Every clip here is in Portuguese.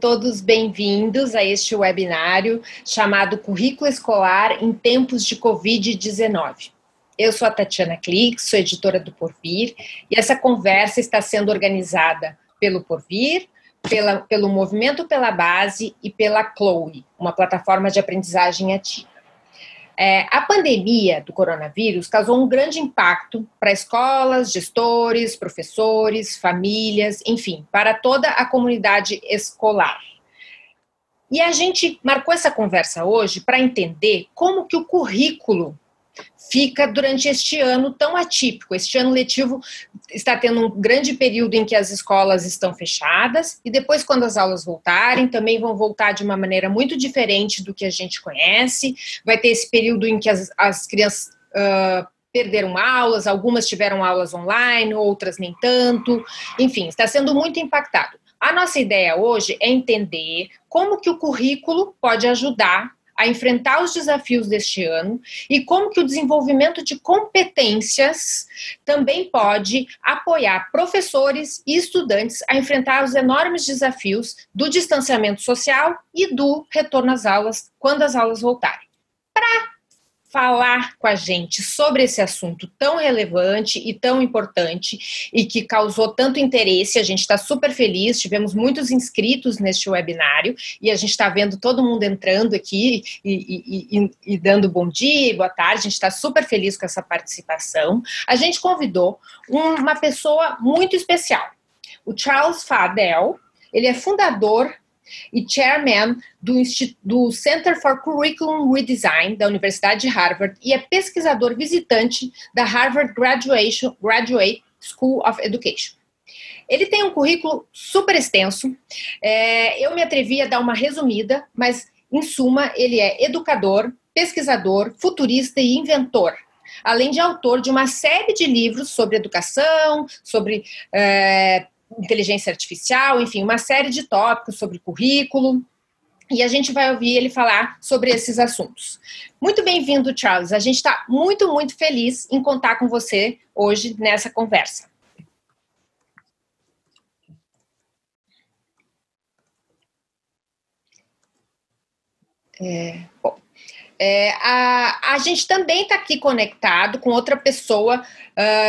Todos bem-vindos a este webinário chamado Currículo Escolar em Tempos de Covid-19. Eu sou a Tatiana Click, sou editora do Porvir, e essa conversa está sendo organizada pelo Porvir, pelo Movimento pela Base e pela Chloe, uma plataforma de aprendizagem ativa. A pandemia do coronavírus causou um grande impacto para escolas, gestores, professores, famílias, enfim, para toda a comunidade escolar. E a gente marcou essa conversa hoje para entender como que o currículo fica durante este ano tão atípico. Este ano letivo está tendo um grande período em que as escolas estão fechadas e depois, quando as aulas voltarem, também vão voltar de uma maneira muito diferente do que a gente conhece. Vai ter esse período em que as crianças perderam aulas, algumas tiveram aulas online, outras nem tanto. Enfim, está sendo muito impactado. A nossa ideia hoje é entender como que o currículo pode ajudar a enfrentar os desafios deste ano e como que o desenvolvimento de competências também pode apoiar professores e estudantes a enfrentar os enormes desafios do distanciamento social e do retorno às aulas quando as aulas voltarem. Para falar com a gente sobre esse assunto tão relevante e tão importante e que causou tanto interesse, a gente está super feliz, tivemos muitos inscritos neste webinário e a gente está vendo todo mundo entrando aqui e dando bom dia e boa tarde, a gente está super feliz com essa participação. A gente convidou uma pessoa muito especial, o Charles Fadell. Ele é fundador e chairman do Center for Curriculum Redesign da Universidade de Harvard e é pesquisador visitante da Harvard Graduate School of Education. Ele tem um currículo super extenso, eu me atrevi a dar uma resumida, mas em suma ele é educador, pesquisador, futurista e inventor, além de autor de uma série de livros sobre educação, sobre inteligência artificial, enfim, uma série de tópicos sobre currículo, e a gente vai ouvir ele falar sobre esses assuntos. Muito bem-vindo, Charles, a gente está muito, muito feliz em contar com você hoje nessa conversa. A gente também está aqui conectado com outra pessoa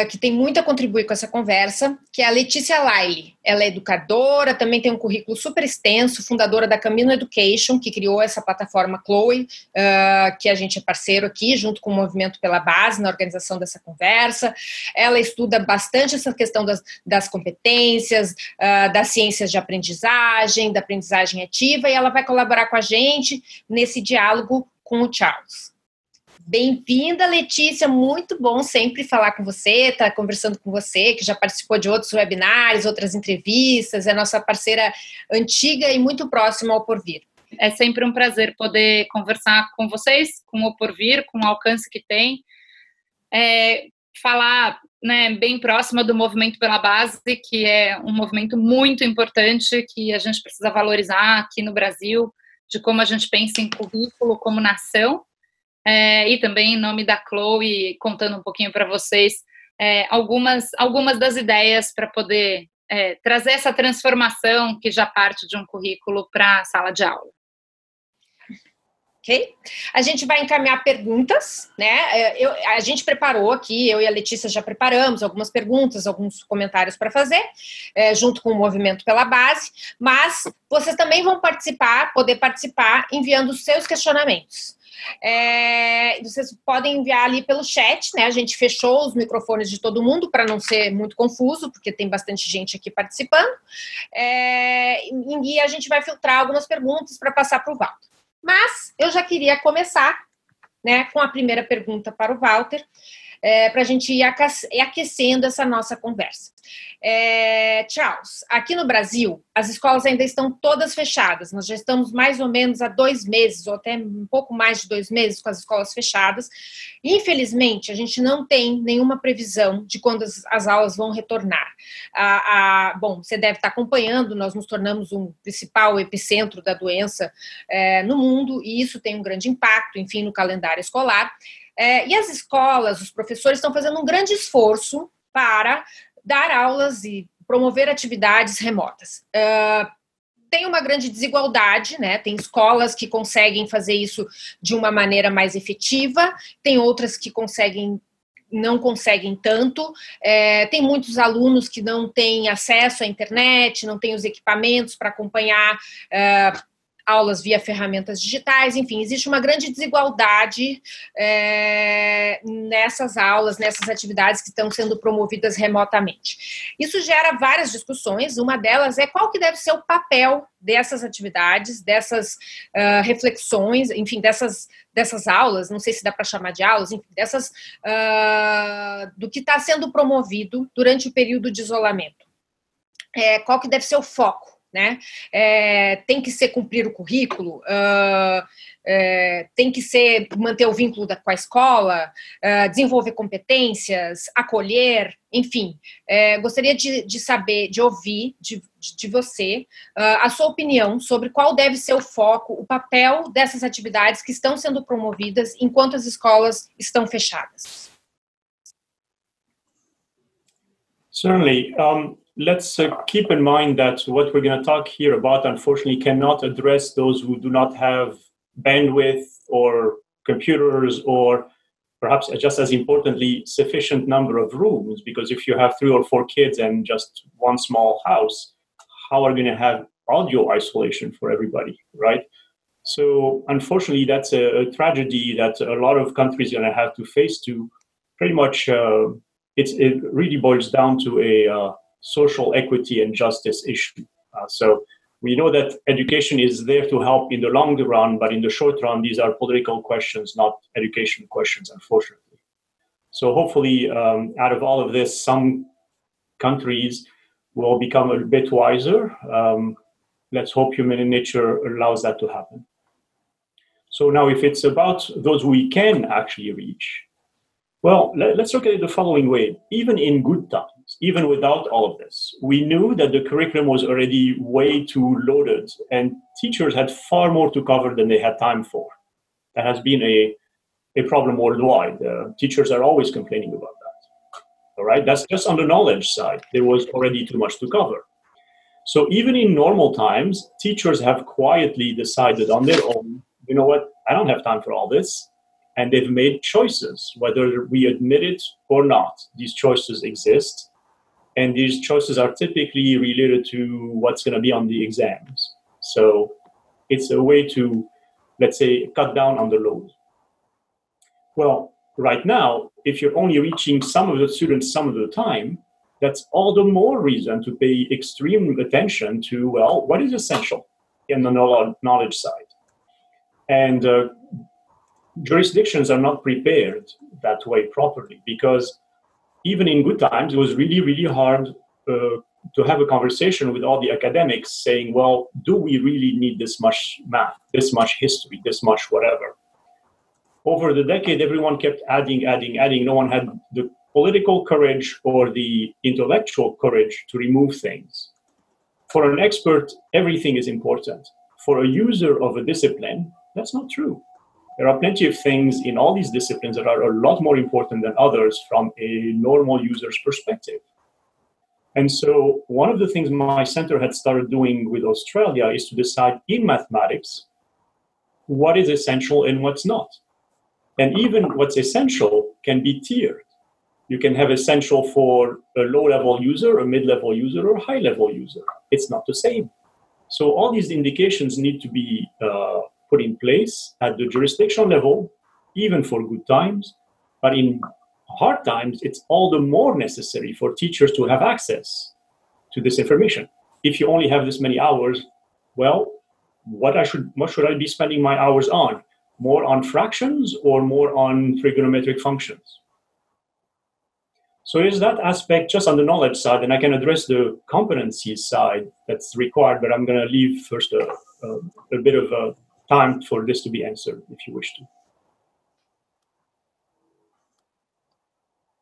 que tem muito a contribuir com essa conversa, que é a Letícia Laile. Ela é educadora, também tem um currículo super extenso, fundadora da Camino Education, que criou essa plataforma Chloe, que a gente é parceiro aqui, junto com o Movimento pela Base, na organização dessa conversa. Ela estuda bastante essa questão das competências, das ciências de aprendizagem, da aprendizagem ativa, e ela vai colaborar com a gente nesse diálogo com o Charles. Bem-vinda, Letícia, muito bom sempre falar com você, estar conversando com você, que já participou de outros webinários, outras entrevistas, é nossa parceira antiga e muito próxima ao Porvir. É sempre um prazer poder conversar com vocês, com o Porvir, com o alcance que tem, falar bem próxima do Movimento pela Base, que é um movimento muito importante, que a gente precisa valorizar aqui no Brasil, de como a gente pensa em currículo como nação, e também em nome da Chloe, contando um pouquinho para vocês algumas das ideias para poder trazer essa transformação que já parte de um currículo para a sala de aula. Ok? A gente vai encaminhar perguntas, né? A gente preparou aqui, eu e a Letícia já preparamos algumas perguntas, alguns comentários para fazer, junto com o Movimento pela Base, mas vocês também vão poder participar enviando os seus questionamentos. Vocês podem enviar ali pelo chat, né? A gente fechou os microfones de todo mundo para não ser muito confuso, porque tem bastante gente aqui participando, e a gente vai filtrar algumas perguntas para passar para o Walter. Mas eu já queria começar, né, com a primeira pergunta para o Walter, para a gente ir aquecendo essa nossa conversa. Charles, aqui no Brasil, as escolas ainda estão todas fechadas, nós já estamos mais ou menos há 2 meses, ou até um pouco mais de 2 meses com as escolas fechadas. Infelizmente, a gente não tem nenhuma previsão de quando as aulas vão retornar. Bom, você deve estar acompanhando, nós nos tornamos um principal epicentro da doença no mundo, e isso tem um grande impacto, enfim, no calendário escolar. E as escolas, os professores estão fazendo um grande esforço para dar aulas e promover atividades remotas. tem uma grande desigualdade, né? Tem escolas que conseguem fazer isso de uma maneira mais efetiva, tem outras que não conseguem tanto, tem muitos alunos que não têm acesso à internet, não têm os equipamentos para acompanhar aulas via ferramentas digitais, enfim, existe uma grande desigualdade nessas aulas, nessas atividades que estão sendo promovidas remotamente. Isso gera várias discussões, uma delas é qual que deve ser o papel dessas atividades, dessas reflexões, enfim, dessas aulas, não sei se dá para chamar de aulas, enfim, do que está sendo promovido durante o período de isolamento. Qual que deve ser o foco? Né? Tem que ser cumprir o currículo, tem que ser manter o vínculo com a escola, desenvolver competências, acolher, enfim. Gostaria de saber, de ouvir de você a sua opinião sobre qual deve ser o foco, o papel dessas atividades que estão sendo promovidas enquanto as escolas estão fechadas. Certainly. Let's keep in mind that what we're going to talk here about, unfortunately, cannot address those who do not have bandwidth or computers or perhaps just as importantly, sufficient number of rooms. Because if you have 3 or 4 kids and just one small house, how are you going to have audio isolation for everybody, right? So unfortunately, that's a tragedy that a lot of countries are going to have to face to. Pretty much, it really boils down to a social equity and justice issue. So we know that education is there to help in the long run, but in the short run, these are political questions, not education questions, unfortunately. So hopefully, out of all of this, some countries will become a bit wiser. Let's hope human nature allows that to happen. So now if it's about those we can actually reach, well, let's look at it the following way. Even in good times, even without all of this, we knew that the curriculum was already way too loaded and teachers had far more to cover than they had time for. That has been a problem worldwide. Teachers are always complaining about that. All right, that's just on the knowledge side. There was already too much to cover. So even in normal times, teachers have quietly decided on their own, you know what, I don't have time for all this. And they've made choices, whether we admit it or not. These choices exist. And these choices are typically related to what's going to be on the exams. So it's a way to, let's say, cut down on the load. Well, right now, if you're only reaching some of the students some of the time, that's all the more reason to pay extreme attention to, well, what is essential in the knowledge side. And jurisdictions are not prepared that way properly, because even in good times, it was really, really hard to have a conversation with all the academics saying, well, do we really need this much math, this much history, this much whatever? Over the decade, everyone kept adding. No one had the political courage or the intellectual courage to remove things. For an expert, everything is important. For a user of a discipline, that's not true. There are plenty of things in all these disciplines that are a lot more important than others from a normal user's perspective. And so one of the things my center had started doing with Australia is to decide in mathematics what is essential and what's not. And even what's essential can be tiered. You can have essential for a low-level user, a mid-level user, or a high-level user. It's not the same. So all these indications need to be put in place at the jurisdictional level, even for good times. But in hard times, it's all the more necessary for teachers to have access to this information. If you only have this many hours, well, what should I be spending my hours on? More on fractions or more on trigonometric functions? So there's that aspect just on the knowledge side, and I can address the competency side that's required, but I'm going to leave first a bit of time for this to be answered, if you wish to.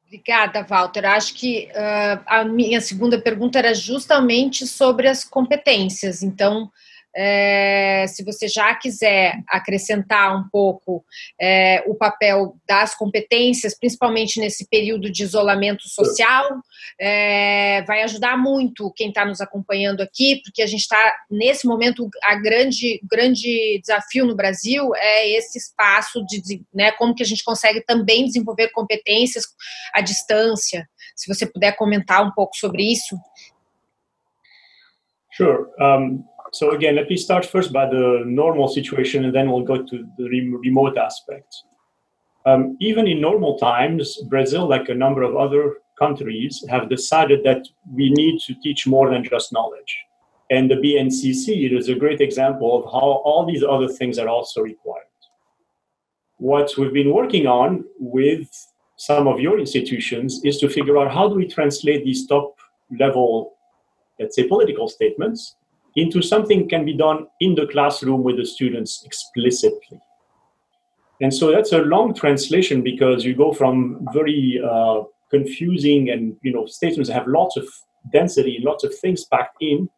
Obrigada, Walter. Acho que a minha segunda pergunta era justamente sobre as competências. Então, se você já quiser acrescentar um pouco o papel das competências, principalmente nesse período de isolamento social, vai ajudar muito quem está nos acompanhando aqui, porque a gente está, nesse momento, grande desafio no Brasil é esse espaço de, né, como que a gente consegue também desenvolver competências à distância. Se você puder comentar um pouco sobre isso. Sure. So again, let me start first by the normal situation, and then we'll go to the remote aspects. Even in normal times, Brazil, like a number of other countries, have decided that we need to teach more than just knowledge. And the BNCC is a great example of how all these other things are also required. What we've been working on with some of your institutions is to figure out how do we translate these top level, let's say, political statements into something can be done in the classroom with the students explicitly. And so that's a long translation because you go from very confusing and statements that have lots of density, lots of things packed in,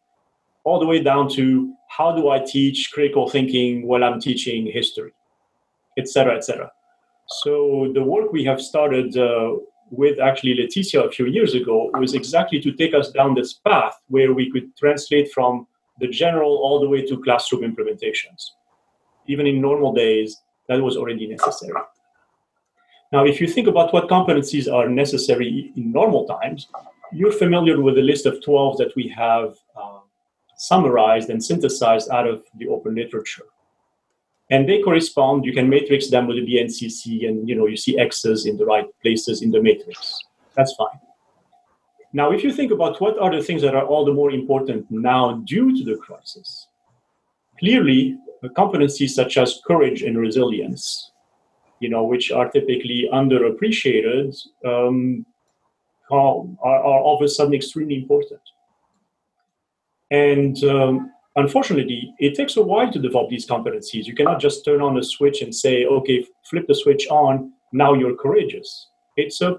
all the way down to how do I teach critical thinking while I'm teaching history, et cetera, et cetera. So the work we have started with actually Leticia a few years ago was exactly to take us down this path where we could translate from the general all the way to classroom implementations. Even in normal days, that was already necessary. Now, if you think about what competencies are necessary in normal times, you're familiar with the list of 12 that we have summarized and synthesized out of the open literature. And they correspond, you can matrix them with the BNCC, and you see X's in the right places in the matrix. That's fine. Now, if you think about what are the things that are all the more important now due to the crisis, clearly competencies such as courage and resilience, which are typically underappreciated, are all of a sudden extremely important. And unfortunately, it takes a while to develop these competencies. You cannot just turn on a switch and say, okay, flip the switch on, now you're courageous. It's a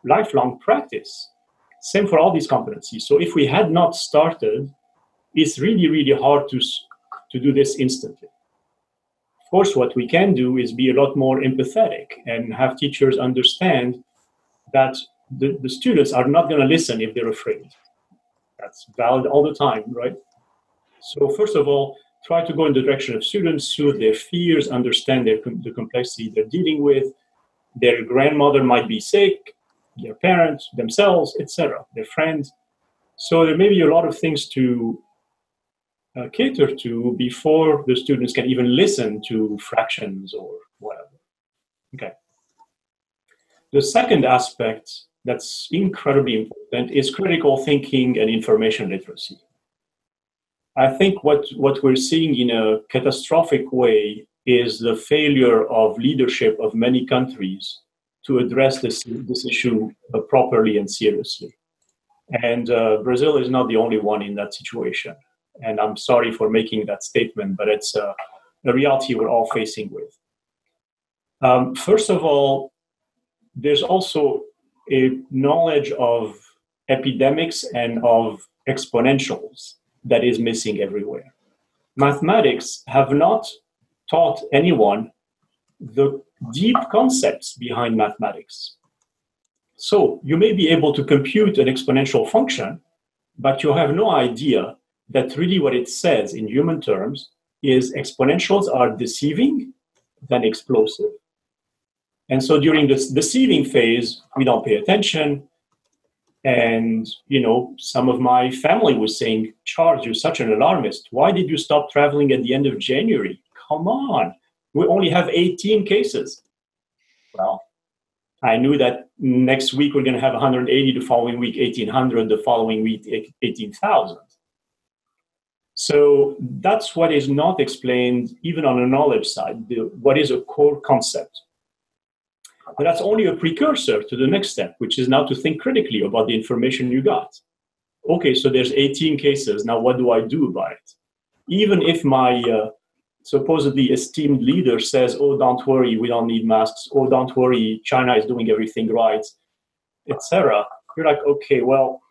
lifelong practice. Same for all these competencies. So if we had not started, it's really, really hard to do this instantly. Of course, what we can do is be a lot more empathetic and have teachers understand that the students are not going to listen if they're afraid. That's valid all the time, right? So first of all, try to go in the direction of students, soothe their fears, understand the complexity they're dealing with. Their grandmother might be sick, their parents, themselves, etc., their friends. So there may be a lot of things to cater to before the students can even listen to fractions or whatever. Okay. The second aspect that's incredibly important is critical thinking and information literacy. I think what we're seeing in a catastrophic way is the failure of leadership of many countries to address this issue properly and seriously. And Brazil is not the only one in that situation. And I'm sorry for making that statement, but it's a reality we're all facing with. First of all, there's also a knowledge of epidemics and of exponentials that is missing everywhere. Mathematics have not taught anyone the deep concepts behind mathematics. So you may be able to compute an exponential function, but you have no idea that really what it says in human terms is exponentials are deceiving than explosive. And so during this deceiving phase, we don't pay attention. And, some of my family was saying, Charles, you're such an alarmist. Why did you stop traveling at the end of January? Come on. We only have 18 cases. Well, I knew that next week we're going to have 180, the following week 1,800, the following week 18,000. So that's what is not explained even on the knowledge side, what is a core concept. But that's only a precursor to the next step, which is now to think critically about the information you got. Okay, so there's 18 cases. Now what do I do about it? Even if my supposedly esteemed leader says, oh, don't worry, we don't need masks. Oh, don't worry, China is doing everything right, etc. You're like, okay, well,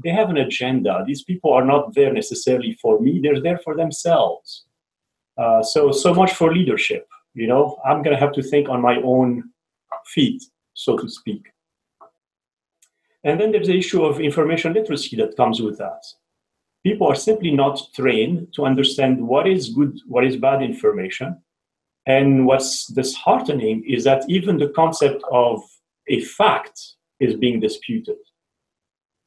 they have an agenda. These people are not there necessarily for me. They're there for themselves. So much for leadership. You know, I'm going to have to think on my own feet, so to speak. And then there's the issue of information literacy that comes with that. People are simply not trained to understand what is good, what is bad information. And what's disheartening is that even the concept of a fact is being disputed.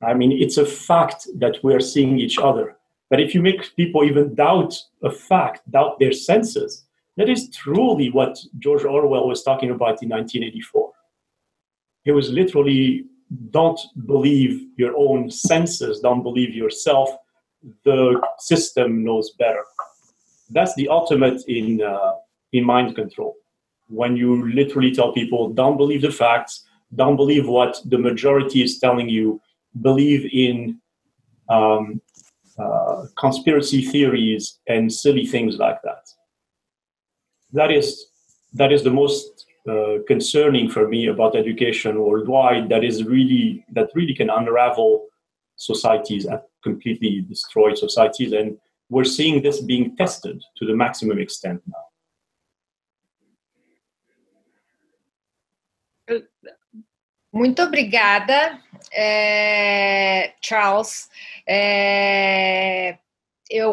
I mean, it's a fact that we're seeing each other. But if you make people even doubt a fact, doubt their senses, that is truly what George Orwell was talking about in 1984. He was literally, don't believe your own senses, don't believe yourself. The system knows better. That's the ultimate in mind control. When you literally tell people, don't believe the facts, don't believe what the majority is telling you, believe in conspiracy theories and silly things like that. That is the most concerning for me about education worldwide. That really can unravel societies and completely destroy societies. And we're seeing this being tested to the maximum extent now. Muito obrigada, Charles.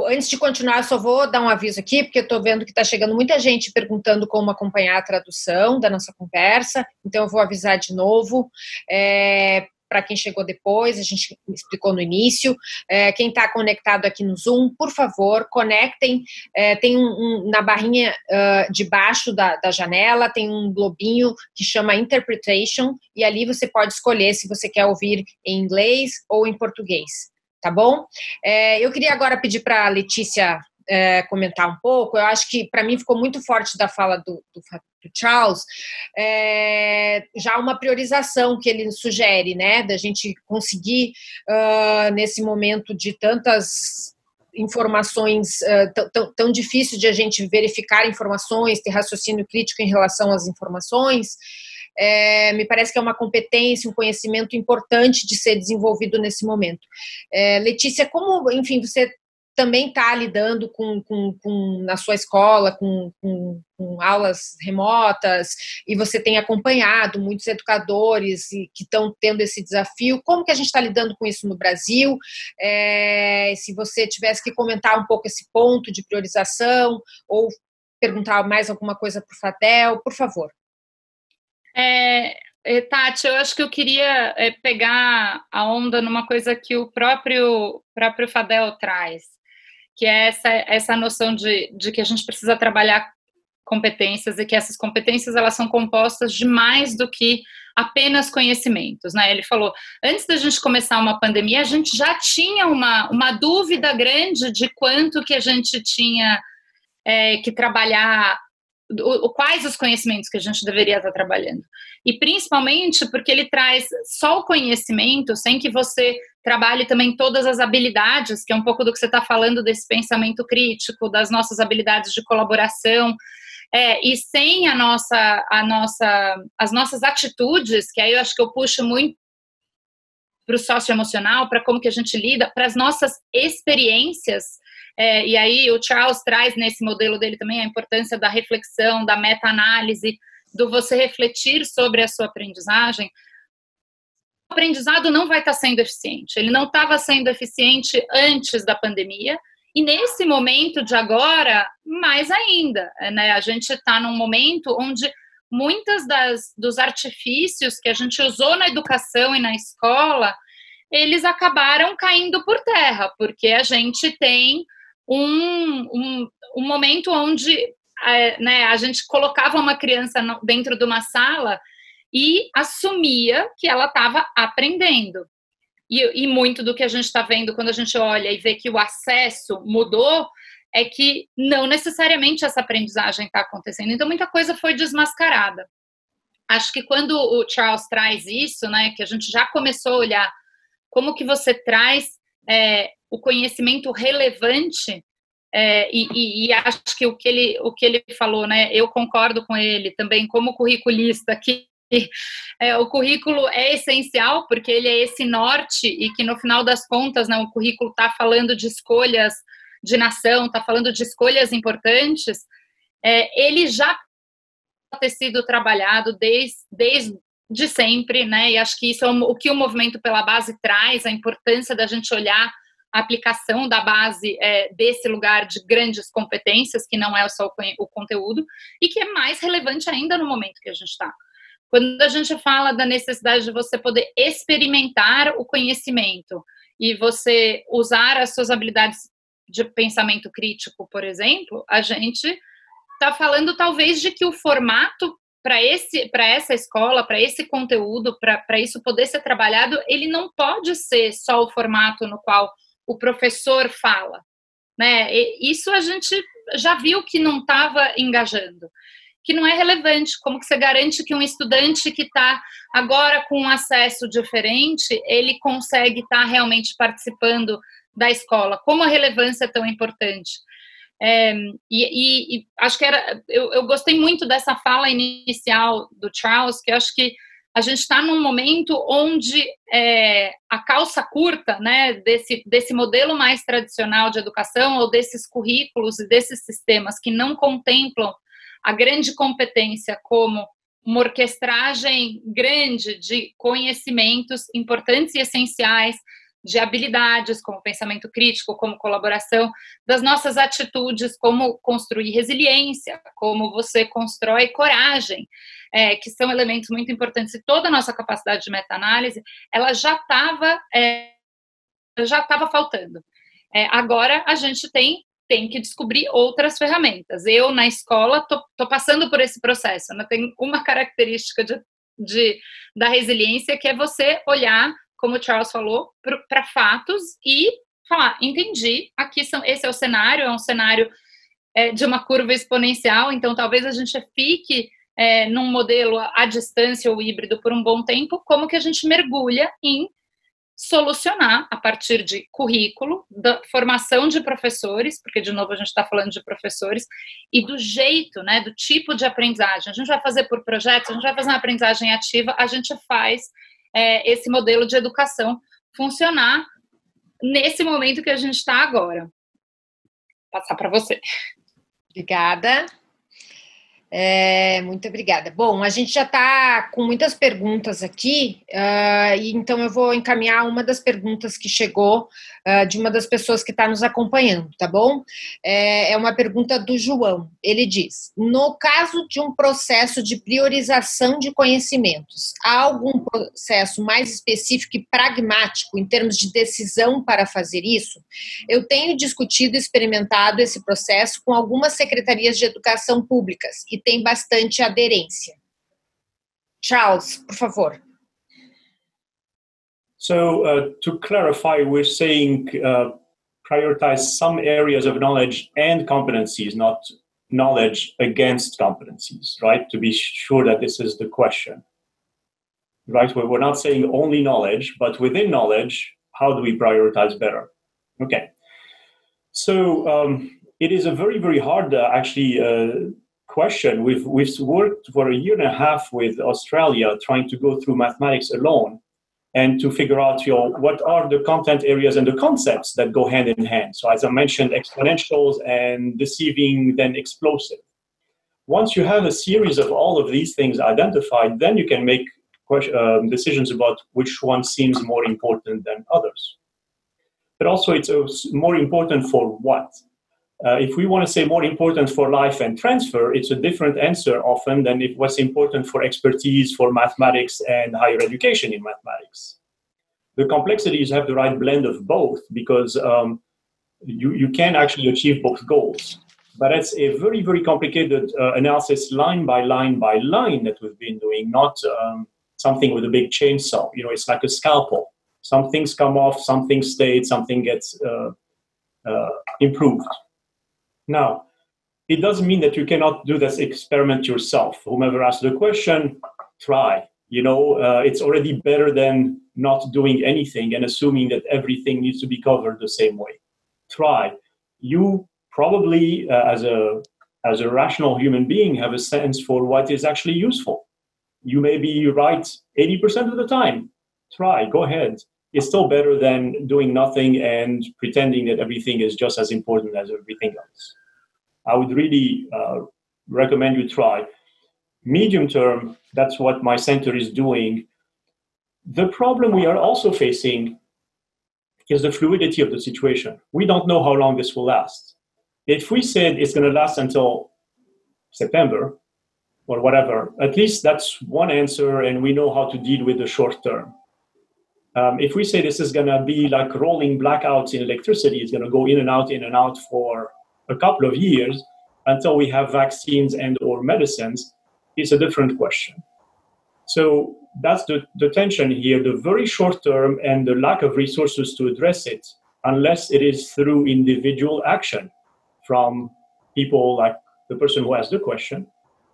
Antes de continuar, eu só vou dar um aviso aqui, porque eu estou vendo que está chegando muita gente perguntando como acompanhar a tradução da nossa conversa, então eu vou avisar de novo. Para quem chegou depois, a gente explicou no início. Quem está conectado aqui no Zoom, por favor, conectem. Tem na barrinha de baixo da janela, tem um globinho que chama Interpretation, e ali você pode escolher se você quer ouvir em inglês ou em português, tá bom? Eu queria agora pedir para a Letícia comentar um pouco. Eu acho que, para mim, ficou muito forte da fala do Charles, já uma priorização que ele sugere, né, da gente conseguir, nesse momento de tantas informações, tão difícil de a gente verificar informações, ter raciocínio crítico em relação às informações, me parece que é uma competência, um conhecimento importante de ser desenvolvido nesse momento. Letícia, como, enfim, você também está lidando na sua escola, com aulas remotas, e você tem acompanhado muitos educadores que estão tendo esse desafio. Como que a gente está lidando com isso no Brasil? Se você tivesse que comentar um pouco esse ponto de priorização, ou perguntar mais alguma coisa para o Fadel, por favor. Tati, eu acho que eu queria pegar a onda numa coisa que o próprio Fadel traz, que é essa noção de que a gente precisa trabalhar competências, e que essas competências elas são compostas de mais do que apenas conhecimentos, né? Ele falou, antes da gente começar uma pandemia, a gente já tinha uma dúvida grande de quanto que a gente tinha que trabalhar, quais os conhecimentos que a gente deveria estar trabalhando. E principalmente porque ele traz só o conhecimento, sem que você trabalhe também todas as habilidades, que é um pouco do que você está falando, desse pensamento crítico, das nossas habilidades de colaboração, e sem as nossas atitudes, que aí eu acho que eu puxo muito para o socioemocional, para como que a gente lida, para as nossas experiências. E aí o Charles traz nesse modelo dele também a importância da reflexão, da meta-análise, do você refletir sobre a sua aprendizagem. O aprendizado não vai estar sendo eficiente. Ele não estava sendo eficiente antes da pandemia, e nesse momento de agora, mais ainda, né? A gente está num momento onde muitas dos artifícios que a gente usou na educação e na escola, eles acabaram caindo por terra, porque a gente tem um momento onde a gente colocava uma criança dentro de uma sala e assumia que ela estava aprendendo. E muito do que a gente está vendo quando a gente olha e vê que o acesso mudou, é que não necessariamente essa aprendizagem está acontecendo. Então, muita coisa foi desmascarada. Acho que quando o Charles traz isso, né, que a gente já começou a olhar como que você traz o conhecimento relevante, e acho que o que ele falou, né, eu concordo com ele também como curriculista, que o currículo é essencial porque ele é esse norte e que no final das contas, né, o currículo está falando de escolhas de nação, está falando de escolhas importantes, ele já ter sido trabalhado desde sempre, né? E acho que isso é o que o Movimento pela Base traz, a importância da gente olhar a aplicação da base desse lugar de grandes competências, que não é só o conteúdo, e que é mais relevante ainda no momento que a gente está. Quando a gente fala da necessidade de você poder experimentar o conhecimento e você usar as suas habilidades de pensamento crítico, por exemplo, a gente está falando talvez de que o formato para essa escola, para esse conteúdo, para isso poder ser trabalhado, ele não pode ser só o formato no qual o professor fala, né? Isso a gente já viu que não estava engajando, que não é relevante. Como que você garante que um estudante que está agora com um acesso diferente, ele consegue estar realmente participando da escola? Como a relevância é tão importante? E acho que eu gostei muito dessa fala inicial do Charles, que eu acho que a gente está num momento onde a calça curta, né, desse modelo mais tradicional de educação, ou desses currículos e desses sistemas que não contemplam a grande competência como uma orquestragem grande de conhecimentos importantes e essenciais, de habilidades, como pensamento crítico, como colaboração, das nossas atitudes, como construir resiliência, como você constrói coragem, que são elementos muito importantes. E toda a nossa capacidade de meta-análise, ela já estava faltando. Agora, a gente tem que descobrir outras ferramentas. Eu, na escola, tô passando por esse processo. Né? Tem uma característica da resiliência, que é você olhar, como o Charles falou, para fatos e falar, entendi, esse é o cenário, é um cenário de uma curva exponencial, então talvez a gente fique num modelo à distância ou híbrido por um bom tempo. Como que a gente mergulha em solucionar a partir de currículo, da formação de professores, porque de novo a gente está falando de professores, e do jeito, né, do tipo de aprendizagem. A gente vai fazer por projetos, a gente vai fazer uma aprendizagem ativa, a gente faz esse modelo de educação funcionar nesse momento que a gente está agora. Vou passar para você. Obrigada. Muito obrigada. Bom, a gente já está com muitas perguntas aqui, e então eu vou encaminhar uma das perguntas que chegou de uma das pessoas que está nos acompanhando, tá bom? É uma pergunta do João. Ele diz: no caso de um processo de priorização de conhecimentos, há algum processo mais específico e pragmático em termos de decisão para fazer isso? Eu tenho discutido e experimentado esse processo com algumas secretarias de educação públicas e tem bastante aderência. Charles, por favor. So to clarify, we're saying prioritize some areas of knowledge and competencies, not knowledge against competencies, right? To be sure that this is the question, right? We're not saying only knowledge, but within knowledge, how do we prioritize better? Okay. So it is a very, very hard, question. We've worked for a year and a half with Australia trying to go through mathematics alone and to figure out, what are the content areas and the concepts that go hand in hand. So as I mentioned, exponentials and deceiving, then explosive. Once you have a series of all of these things identified, then you can make decisions about which one seems more important than others. But also it's more important for what? If we want to say more important for life and transfer, it's a different answer often than if what's important for expertise, for mathematics and higher education in mathematics. The complexity is have the right blend of both, because you can actually achieve both goals. But it's a very, very complicated analysis line by line by line that we've been doing, not something with a big chainsaw. It's like a scalpel. Some things come off, some things stay, something gets improved. Now, it doesn't mean that you cannot do this experiment yourself. Whomever asked the question, try. It's already better than not doing anything and assuming that everything needs to be covered the same way. Try. You probably, as a rational human being, have a sense for what is actually useful. You may be right 80% of the time. Try, go ahead. It's still better than doing nothing and pretending that everything is just as important as everything else. I would really recommend you try. Medium term, that's what my center is doing. The problem we are also facing is the fluidity of the situation. We don't know how long this will last. If we said it's going to last until September or whatever, at least that's one answer and we know how to deal with the short term. If we say this is going to be like rolling blackouts in electricity, it's going to go in and out for a couple of years until we have vaccines and or medicines, it's a different question. So that's the tension here, the very short term and the lack of resources to address it, unless it is through individual action from people like the person who asked the question,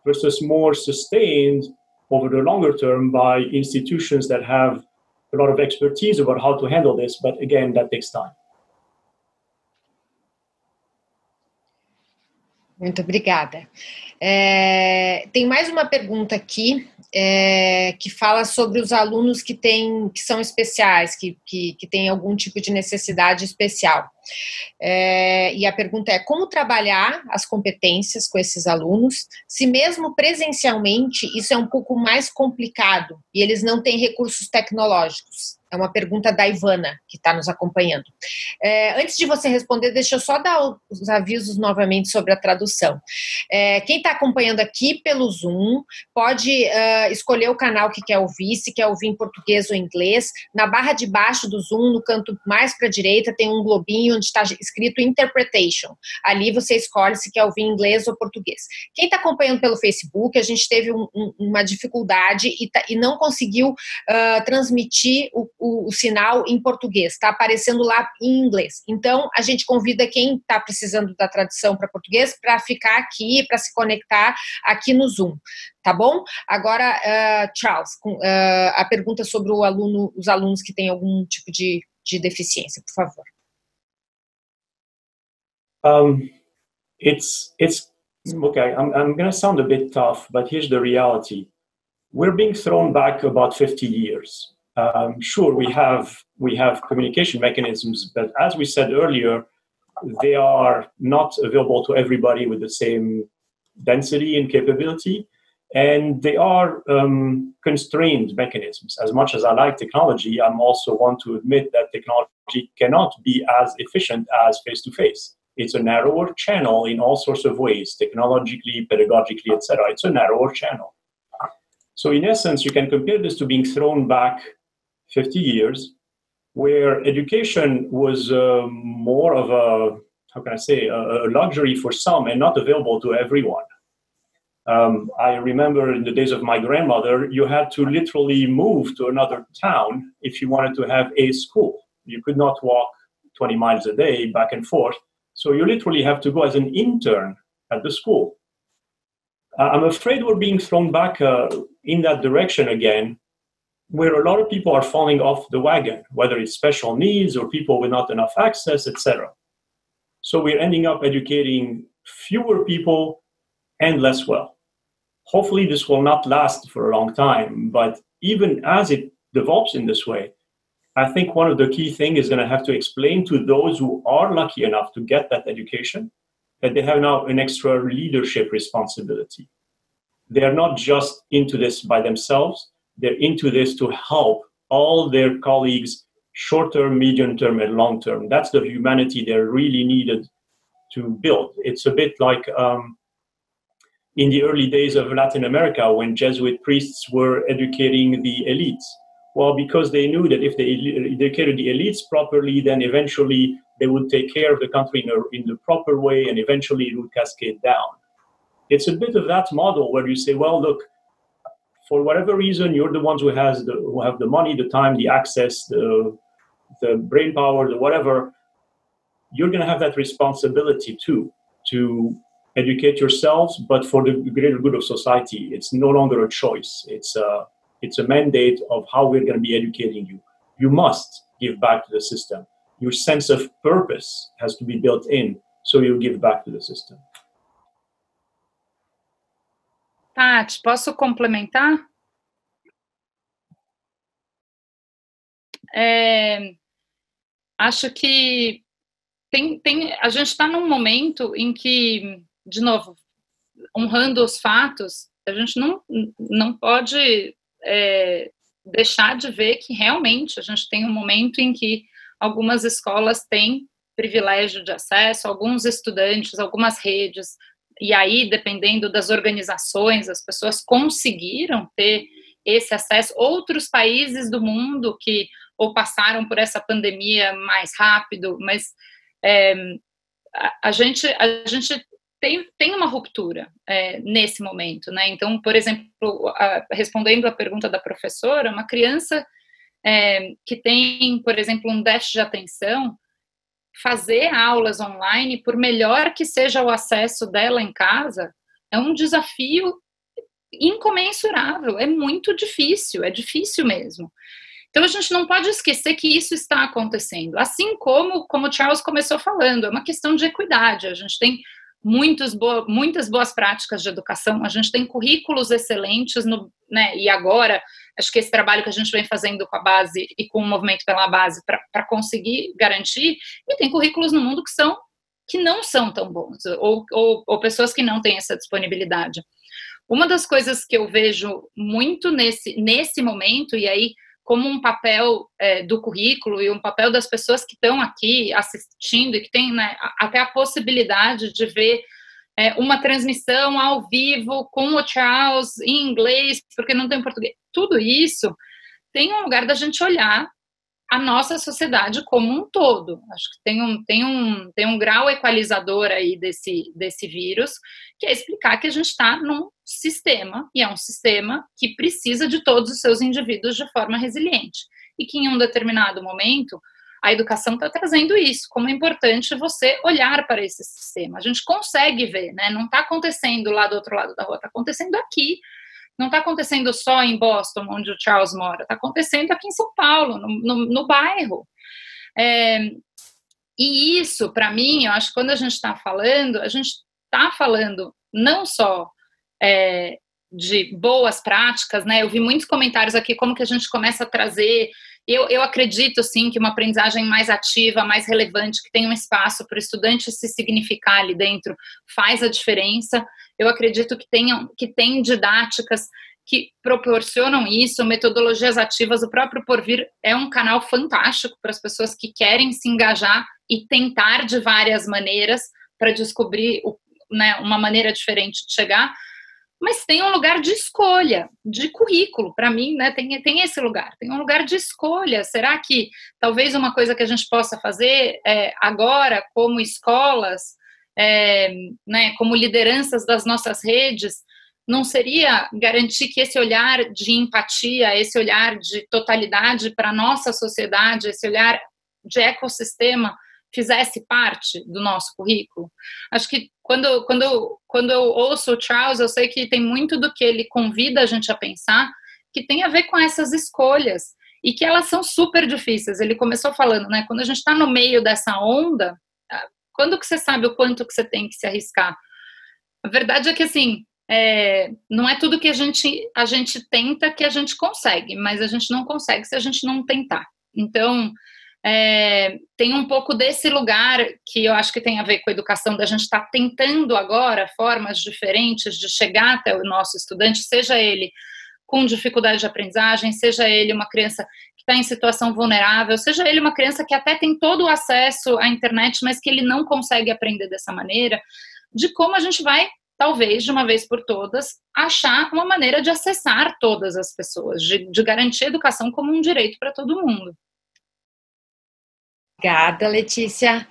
versus more sustained over the longer term by institutions that have a lot of expertise about how to handle this. But again, that takes time. Muito obrigada. Tem mais uma pergunta aqui que fala sobre os alunos que são especiais, que têm algum tipo de necessidade especial. E a pergunta é: como trabalhar as competências com esses alunos, se mesmo presencialmente isso é um pouco mais complicado e eles não têm recursos tecnológicos? É uma pergunta da Ivana, que está nos acompanhando. Antes de você responder, deixa eu só dar os avisos novamente sobre a tradução. Quem está acompanhando aqui pelo Zoom, pode escolher o canal que quer ouvir, se quer ouvir em português ou inglês. Na barra de baixo do Zoom, no canto mais para a direita, tem um globinho onde está escrito Interpretation. Ali você escolhe se quer ouvir em inglês ou português. Quem está acompanhando pelo Facebook, a gente teve uma dificuldade e não conseguiu transmitir o sinal em português, está aparecendo lá em inglês. Então, a gente convida quem está precisando da tradução para português para ficar aqui, para se conectar aqui no Zoom, tá bom? Agora, Charles, a pergunta sobre os alunos que têm algum tipo de deficiência, por favor. It's okay. I'm going to sound a bit tough, but here's the reality. We're being thrown back about 50 years. Sure, we have communication mechanisms, but as we said earlier, they are not available to everybody with the same density and capability, and they are constrained mechanisms. As much as I like technology, I'm also one to admit that technology cannot be as efficient as face-to-face. It's a narrower channel in all sorts of ways, technologically, pedagogically, etc. It's a narrower channel. So in essence, you can compare this to being thrown back 50 years, where education was more of a luxury for some and not available to everyone. I remember in the days of my grandmother, you had to literally move to another town if you wanted to have a school. You could not walk 20 miles a day back and forth. So you literally have to go as an intern at the school. I'm afraid we're being thrown back in that direction again, where a lot of people are falling off the wagon, whether it's special needs or people with not enough access, etc. So we're ending up educating fewer people and less well. Hopefully this will not last for a long time, but even as it develops in this way, I think one of the key things is going to have to explain to those who are lucky enough to get that education that they have now an extra leadership responsibility. They are not just into this by themselves. They're into this to help all their colleagues, short-term, medium-term, and long-term. That's the humanity they're really needed to build. It's a bit like in the early days of Latin America when Jesuit priests were educating the elites. Well, because they knew that if they educated the elites properly, then eventually they would take care of the country in the proper way, and eventually it would cascade down. It's a bit of that model where you say, well, look, for whatever reason, you're the ones who have the money, the time, the access, the brain power, the whatever. You're going to have that responsibility too, to educate yourselves, but for the greater good of society. It's no longer a choice. It's a mandate of how we're going to be educating you. You must give back to the system. Your sense of purpose has to be built in, so you give back to the system. Tati, posso complementar? acho que a gente está num momento em que, de novo, honrando os fatos, a gente não pode deixar de ver que realmente a gente tem um momento em que algumas escolas têm privilégio de acesso, alguns estudantes, algumas redes, e aí, dependendo das organizações, as pessoas conseguiram ter esse acesso. Outros países do mundo que ou passaram por essa pandemia mais rápido, mas a gente tem uma ruptura nesse momento, né? Então, por exemplo, respondendo à pergunta da professora, uma criança que tem, por exemplo, um déficit de atenção, fazer aulas online, por melhor que seja o acesso dela em casa, é um desafio incomensurável, é muito difícil, é difícil mesmo. Então, a gente não pode esquecer que isso está acontecendo. Assim como o Charles começou falando, é uma questão de equidade. A gente tem muitas boas práticas de educação, a gente tem currículos excelentes, né, e agora, acho que esse trabalho que a gente vem fazendo com a base e com o Movimento pela Base para conseguir garantir, e tem currículos no mundo que não são tão bons, ou pessoas que não têm essa disponibilidade. Uma das coisas que eu vejo muito nesse momento, e aí como um papel do currículo e um papel das pessoas que estão aqui assistindo e que tem, né, até a possibilidade de ver uma transmissão ao vivo com o Charles em inglês, porque não tem português. Tudo isso tem um lugar da gente olhar a nossa sociedade como um todo. Acho que tem um grau equalizador aí desse vírus, que é explicar que a gente está num sistema, e é um sistema que precisa de todos os seus indivíduos de forma resiliente. E que em um determinado momento, a educação está trazendo isso, como é importante você olhar para esse sistema. A gente consegue ver, né? Não está acontecendo lá do outro lado da rua, está acontecendo aqui. Não está acontecendo só em Boston, onde o Charles mora, está acontecendo aqui em São Paulo, no bairro. E isso, para mim, eu acho que quando a gente está falando não só de boas práticas, né? Eu vi muitos comentários aqui, como que a gente começa a trazer. Eu acredito, sim, que uma aprendizagem mais ativa, mais relevante, que tem um espaço para o estudante se significar ali dentro, faz a diferença. Eu acredito que tem didáticas que proporcionam isso, metodologias ativas. O próprio Porvir é um canal fantástico para as pessoas que querem se engajar e tentar de várias maneiras para descobrir uma maneira diferente de chegar. Mas tem um lugar de escolha, de currículo, para mim, né, tem esse lugar, tem um lugar de escolha. Será que talvez uma coisa que a gente possa fazer agora, como escolas, né, como lideranças das nossas redes, não seria garantir que esse olhar de empatia, esse olhar de totalidade para a nossa sociedade, esse olhar de ecossistema, fizesse parte do nosso currículo? Acho que quando eu ouço o Charles, eu sei que tem muito do que ele convida a gente a pensar que tem a ver com essas escolhas e que elas são super difíceis. Ele começou falando, né, quando a gente está no meio dessa onda, quando que você sabe o quanto que você tem que se arriscar? A verdade é que, assim, não é tudo que a gente tenta que a gente consegue, mas a gente não consegue se a gente não tentar. Então, tem um pouco desse lugar que eu acho que tem a ver com a educação, da gente estar tentando agora formas diferentes de chegar até o nosso estudante, seja ele com dificuldade de aprendizagem, seja ele uma criança que está em situação vulnerável, seja ele uma criança que até tem todo o acesso à internet, mas que ele não consegue aprender dessa maneira, de como a gente vai, talvez, de uma vez por todas, achar uma maneira de acessar todas as pessoas, de garantir a educação como um direito para todo mundo. Obrigada, Letícia.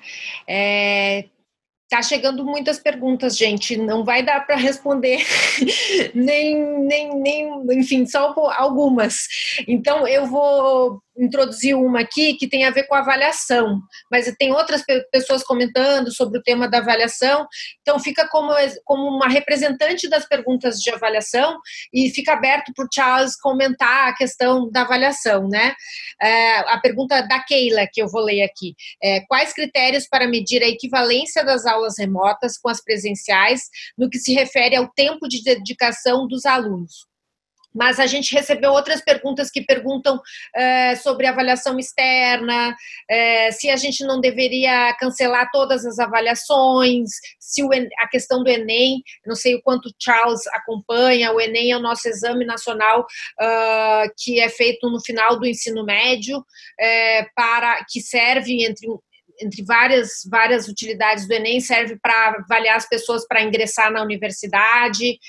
Tá chegando muitas perguntas, gente. Não vai dar para responder enfim, só algumas. Então, eu vou introduzir uma aqui que tem a ver com avaliação, mas tem outras pessoas comentando sobre o tema da avaliação, então fica como uma representante das perguntas de avaliação e fica aberto para o Charles comentar a questão da avaliação, né? A pergunta da Keila, que eu vou ler aqui, quais critérios para medir a equivalência das aulas remotas com as presenciais no que se refere ao tempo de dedicação dos alunos? Mas a gente recebeu outras perguntas que perguntam sobre avaliação externa, se a gente não deveria cancelar todas as avaliações, se a questão do Enem, não sei o quanto o Charles acompanha, o Enem é o nosso exame nacional que é feito no final do ensino médio, que serve entre várias utilidades do Enem, serve para avaliar as pessoas para ingressar na universidade.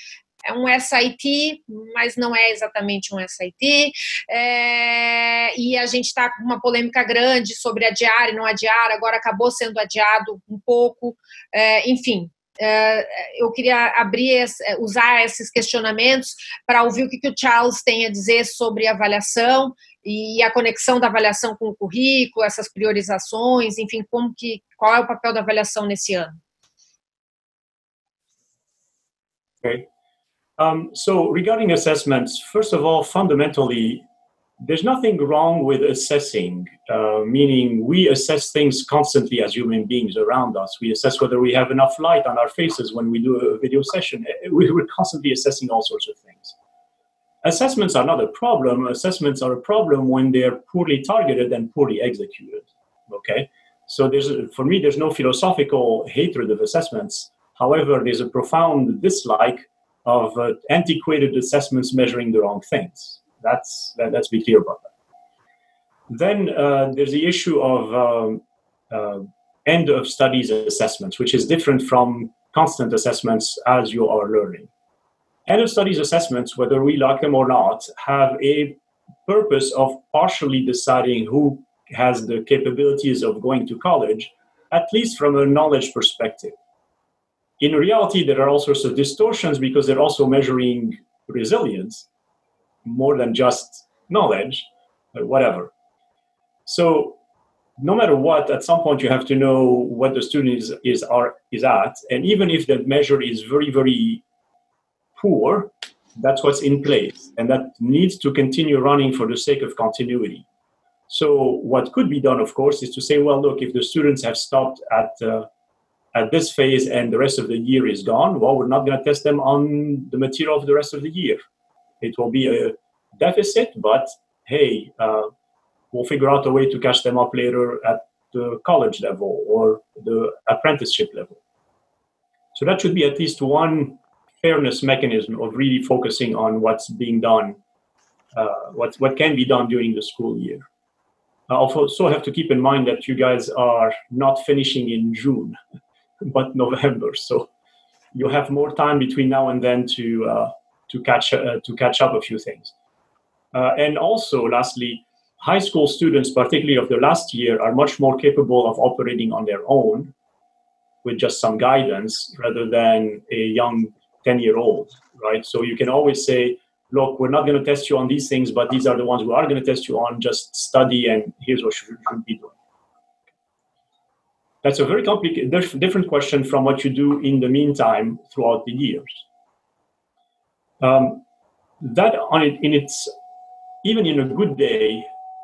É um SAT, mas não é exatamente um SAT, e a gente está com uma polêmica grande sobre adiar e não adiar, agora acabou sendo adiado um pouco, enfim. Eu queria usar esses questionamentos para ouvir o que o Charles tem a dizer sobre avaliação e a conexão da avaliação com o currículo, essas priorizações, enfim, qual é o papel da avaliação nesse ano? Okay. So regarding assessments, first of all, fundamentally, there's nothing wrong with assessing, meaning we assess things constantly as human beings around us. We assess whether we have enough light on our faces when we do a video session. We're constantly assessing all sorts of things. Assessments are not a problem. Assessments are a problem when they're poorly targeted and poorly executed, okay? So for me, there's no philosophical hatred of assessments. However, there's a profound dislike of antiquated assessments measuring the wrong things. Let's be clear about that. Then there's the issue of end of studies assessments, which is different from constant assessments as you are learning. End of studies assessments, whether we like them or not, have a purpose of partially deciding who has the capabilities of going to college, at least from a knowledge perspective. In reality, there are all sorts of distortions because they're also measuring resilience more than just knowledge, whatever. So no matter what, at some point you have to know what the student is at. And even if that measure is very, very poor, that's what's in place. And that needs to continue running for the sake of continuity. So what could be done, of course, is to say, well, look, if the students have stopped at this phase and the rest of the year is gone, well, we're not going to test them on the material of the rest of the year. It will be a deficit, but hey, we'll figure out a way to catch them up later at the college level or the apprenticeship level. So that should be at least one fairness mechanism of really focusing on what's being done, what can be done during the school year. I also have to keep in mind that you guys are not finishing in June, but November. So you have more time between now and then to catch up a few things. And also, lastly, high school students, particularly of the last year, are much more capable of operating on their own with just some guidance rather than a young 10-year-old, right? So you can always say, look, we're not going to test you on these things, but these are the ones we are going to test you on. Just study, and here's what you should be doing. That's a very complicated, different question from what you do in the meantime throughout the years. Even in a good day,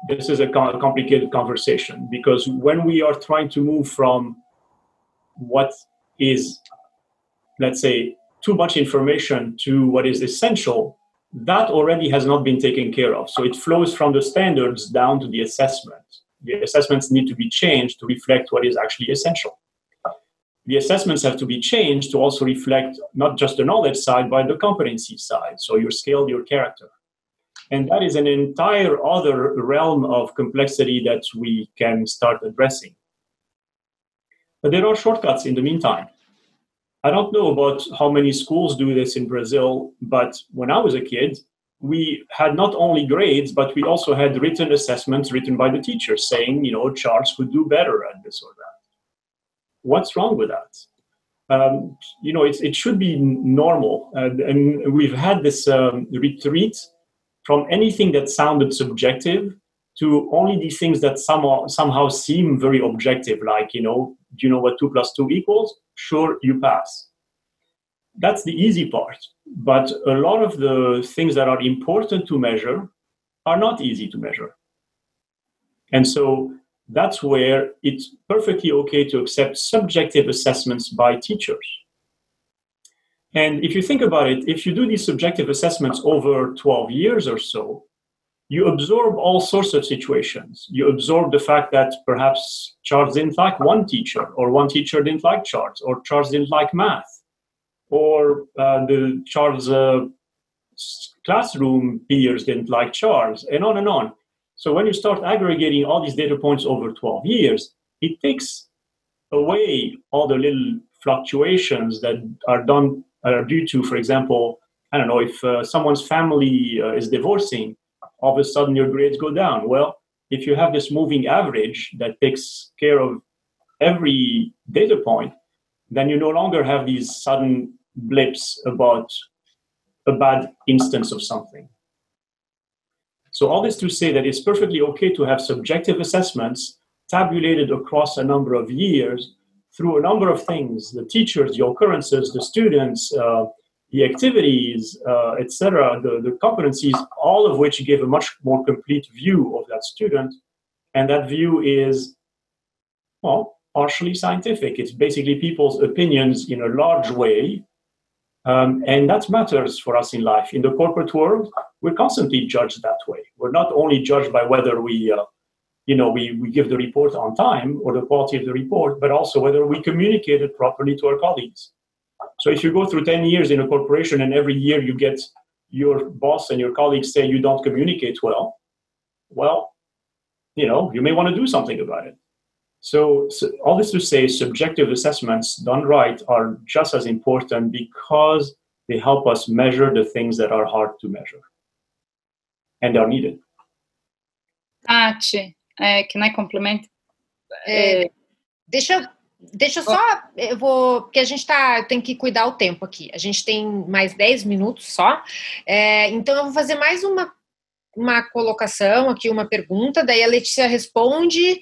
this is a complicated conversation, because when we are trying to move from what is, let's say, too much information to what is essential, that already has not been taken care of. So it flows from the standards down to the assessment. The assessments need to be changed to reflect what is actually essential. The assessments have to be changed to also reflect not just the knowledge side, but the competency side. So your skill, your character. And that is an entire other realm of complexity that we can start addressing. But there are shortcuts in the meantime. I don't know about how many schools do this in Brazil, but when I was a kid, we had not only grades, but we also had written assessments written by the teachers saying, Charles could do better at this or that. What's wrong with that? It should be normal. And we've had this retreat from anything that sounded subjective to only these things that somehow seem very objective, like, do you know what 2 + 2 equals? Sure, you pass. That's the easy part. But a lot of the things that are important to measure are not easy to measure. And so that's where it's perfectly okay to accept subjective assessments by teachers. And if you think about it, if you do these subjective assessments over 12 years or so, you absorb all sorts of situations. You absorb the fact that perhaps Charles didn't like one teacher, or one teacher didn't like Charles, or Charles didn't like math, or the Charles classroom peers didn't like Charles, and on and on. So when you start aggregating all these data points over 12 years, it takes away all the little fluctuations that are due to, for example, I don't know, if someone's family is divorcing, all of a sudden your grades go down. Well, if you have this moving average that takes care of every data point, then you no longer have these sudden blips about a bad instance of something. So all this to say that it's perfectly okay to have subjective assessments tabulated across a number of years through a number of things: the teachers, the occurrences, the students, the activities, etc., the competencies, all of which give a much more complete view of that student. And that view is, well, partially scientific. It's basically people's opinions in a large way. And that matters for us in life. In the corporate world, we're constantly judged that way. We're not only judged by whether we give the report on time or the quality of the report, but also whether we communicate it properly to our colleagues. So if you go through 10 years in a corporation and every year you get your boss and your colleagues say you don't communicate well, you may want to do something about it. So all this to say, subjective assessments done right are just as important because they help us measure the things that are hard to measure and are needed. Tati, can I complement? Deixa só, porque a gente tem que cuidar o tempo aqui. A gente tem mais 10 minutos só. Então eu vou fazer mais uma colocação aqui, uma pergunta, daí a Letícia responde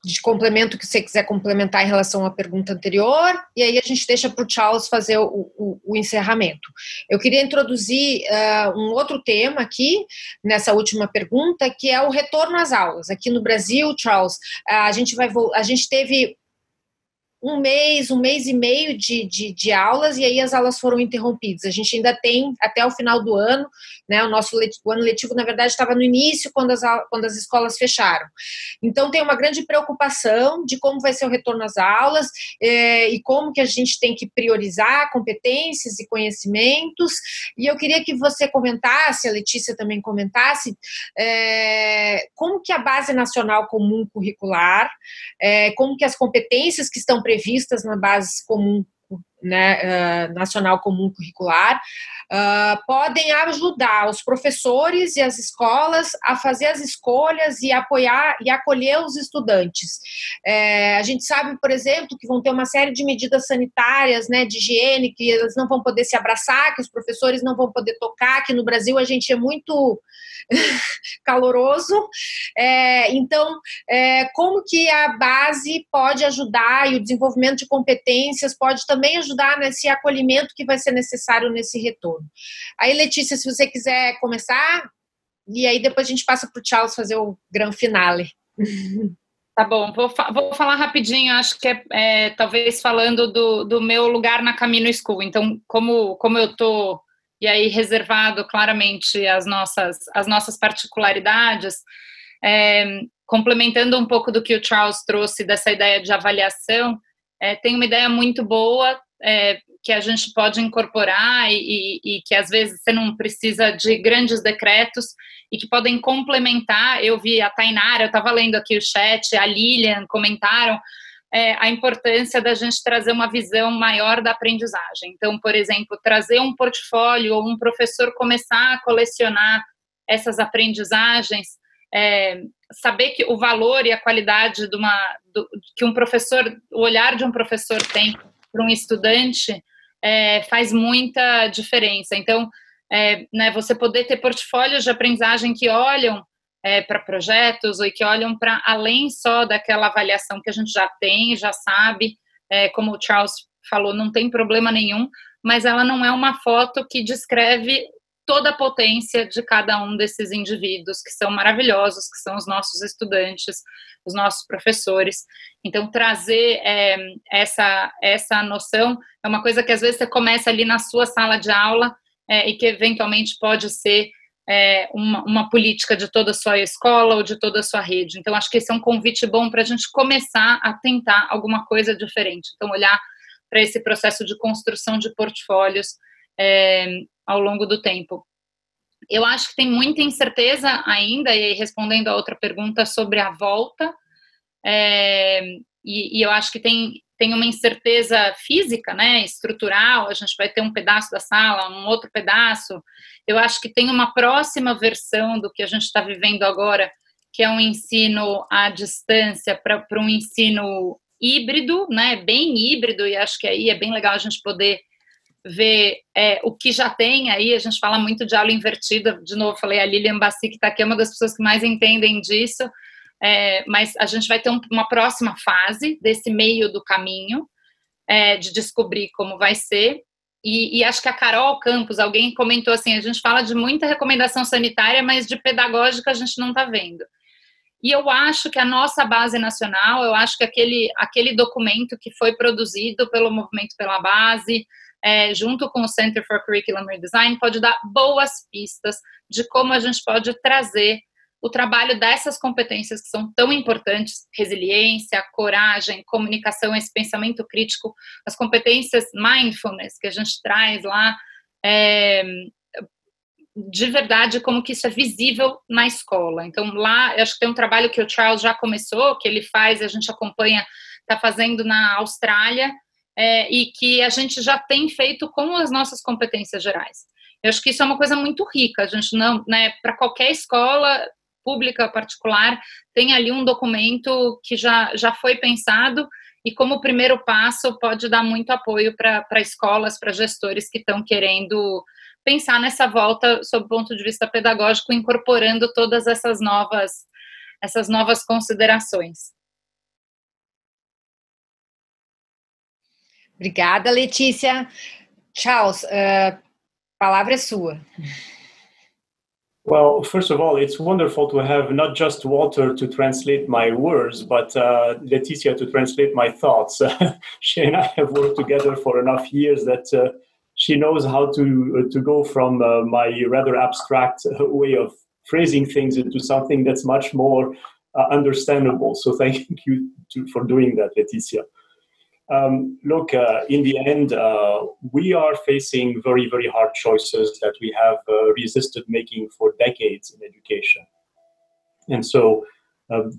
de complemento que você quiser complementar em relação à pergunta anterior, e aí a gente deixa para o Charles fazer o encerramento. Eu queria introduzir um outro tema aqui, nessa última pergunta, que é o retorno às aulas. Aqui no Brasil, Charles, a gente teve um mês e meio de aulas, e aí as aulas foram interrompidas. A gente ainda tem até o final do ano, né? O ano letivo, na verdade, estava no início, quando as escolas fecharam. Então, tem uma grande preocupação de como vai ser o retorno às aulas e como que a gente tem que priorizar competências e conhecimentos. E eu queria que você comentasse, a Letícia também comentasse, como que a Base Nacional Comum Curricular, como que as competências que estão previstas na Base Comum, né, Nacional Comum Curricular, podem ajudar os professores e as escolas a fazer as escolhas e apoiar e acolher os estudantes. A gente sabe, por exemplo, que vão ter uma série de medidas sanitárias, né, de higiene, que eles não vão poder se abraçar, que os professores não vão poder tocar, que no Brasil a gente é muito caloroso. Então, como que a base pode ajudar e o desenvolvimento de competências pode também ajudar nesse acolhimento que vai ser necessário nesse retorno. Aí, Letícia, se você quiser começar, e aí depois a gente passa para o Charles fazer o grande finale. Tá bom, vou falar rapidinho, acho que talvez falando do meu lugar na Camino School. Então, como eu estou, e aí reservado claramente as nossas particularidades, complementando um pouco do que o Charles trouxe dessa ideia de avaliação, tem uma ideia muito boa que a gente pode incorporar e que às vezes você não precisa de grandes decretos e que podem complementar. Eu vi a Tainara, eu estava lendo aqui o chat, a Lilian comentaram a importância da gente trazer uma visão maior da aprendizagem. Então, por exemplo, trazer um portfólio ou um professor começar a colecionar essas aprendizagens, saber que o valor e a qualidade que o olhar de um professor tem para um estudante faz muita diferença. Então, né, você poder ter portfólios de aprendizagem que olham para projetos ou que olham para além só daquela avaliação que a gente já tem, já sabe, como o Charles falou, não tem problema nenhum, mas ela não é uma foto que descreve toda a potência de cada um desses indivíduos, que são maravilhosos, que são os nossos estudantes, os nossos professores. Então, trazer essa noção é uma coisa que às vezes você começa ali na sua sala de aula e que eventualmente pode ser uma política de toda a sua escola ou de toda a sua rede. Então, acho que esse é um convite bom para a gente começar a tentar alguma coisa diferente. Então, olhar para esse processo de construção de portfólios ao longo do tempo. Eu acho que tem muita incerteza ainda, e aí respondendo a outra pergunta sobre a volta, e eu acho que tem uma incerteza física, né, estrutural, a gente vai ter um pedaço da sala, um outro pedaço. Eu acho que tem uma próxima versão do que a gente está vivendo agora, que é um ensino à distância para um ensino híbrido, né, bem híbrido, e acho que aí é bem legal a gente poder ver o que já tem aí. A gente fala muito de aula invertida, de novo, falei a Lilian Bassi, que está aqui, é uma das pessoas que mais entendem disso, mas a gente vai ter uma próxima fase desse meio do caminho, de descobrir como vai ser, e acho que a Carol Campos, alguém comentou assim, a gente fala de muita recomendação sanitária, mas de pedagógica a gente não está vendo. E eu acho que a nossa base nacional, eu acho que aquele documento que foi produzido pelo Movimento pela Base, junto com o Center for Curriculum Redesign, pode dar boas pistas de como a gente pode trazer o trabalho dessas competências que são tão importantes, resiliência, coragem, comunicação, esse pensamento crítico, as competências mindfulness que a gente traz lá, de verdade, como que isso é visível na escola. Então, lá, eu acho que tem um trabalho que o Charles já começou, que ele faz, a gente acompanha, está fazendo na Austrália, e que a gente já tem feito com as nossas competências gerais. Eu acho que isso é uma coisa muito rica, a gente não, né, para qualquer escola pública, particular, tem ali um documento que já foi pensado, e como primeiro passo pode dar muito apoio para escolas, para gestores que estão querendo pensar nessa volta sob o ponto de vista pedagógico, incorporando todas essas novas considerações. Obrigada, Letícia. Charles, palavra é sua. Well, first of all, it's wonderful to have not just Walter to translate my words, but Leticia to translate my thoughts. She and I have worked together for enough years that she knows how to go from my rather abstract way of phrasing things into something that's much more understandable. So thank you for doing that, Leticia. Look, in the end, we are facing very, very hard choices that we have resisted making for decades in education. And so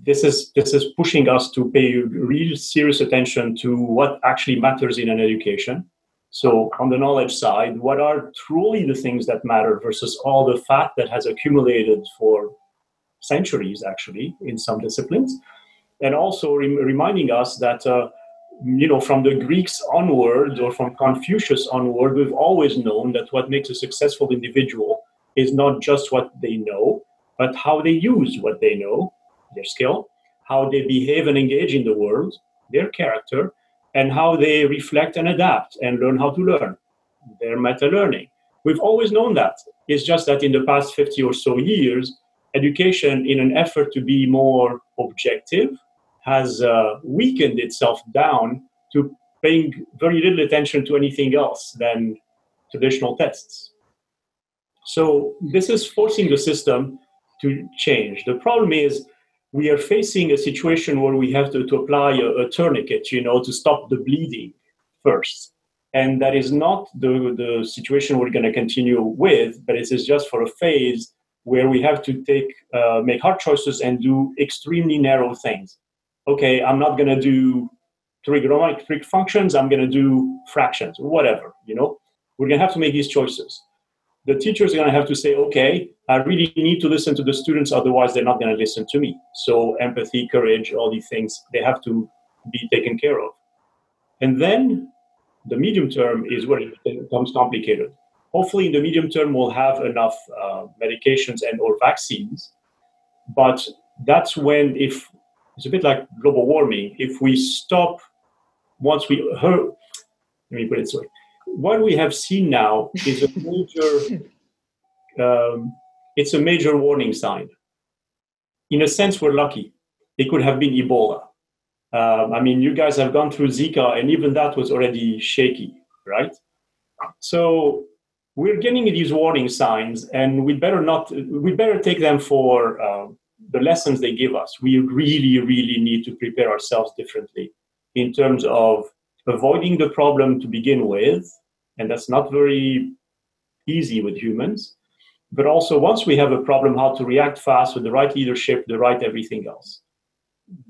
this is pushing us to pay real serious attention to what actually matters in an education. So on the knowledge side, what are truly the things that matter versus all the fat that has accumulated for centuries, actually, in some disciplines. And also reminding us that from the Greeks onward, or from Confucius onward, we've always known that what makes a successful individual is not just what they know, but how they use what they know, their skill, how they behave and engage in the world, their character, and how they reflect and adapt and learn how to learn, their meta-learning. We've always known that. It's just that in the past 50 or so years, education, in an effort to be more objective, has weakened itself down to paying very little attention to anything else than traditional tests. So this is forcing the system to change. The problem is we are facing a situation where we have to apply a tourniquet, to stop the bleeding first. And that is not the situation we're going to continue with, but it is just for a phase where we have to make hard choices and do extremely narrow things. Okay, I'm not going to do trigonometric functions, I'm going to do fractions, or whatever, We're going to have to make these choices. The teachers are going to have to say, okay, I really need to listen to the students, otherwise they're not going to listen to me. So empathy, courage, all these things, they have to be taken care of. And then the medium term is where it becomes complicated. Hopefully in the medium term, we'll have enough medications and or vaccines. But that's when, if it's a bit like global warming, if we stop once we heard, let me put it this way. What we have seen now is a major it's a major warning sign. In a sense, we're lucky. It could have been Ebola. I mean, you guys have gone through Zika, and even that was already shaky, right? So we're getting these warning signs, and we better take them for the lessons they give us. We really, really need to prepare ourselves differently in terms of avoiding the problem to begin with, and that's not very easy with humans. But also, once we have a problem, how to react fast with the right leadership, the right everything else.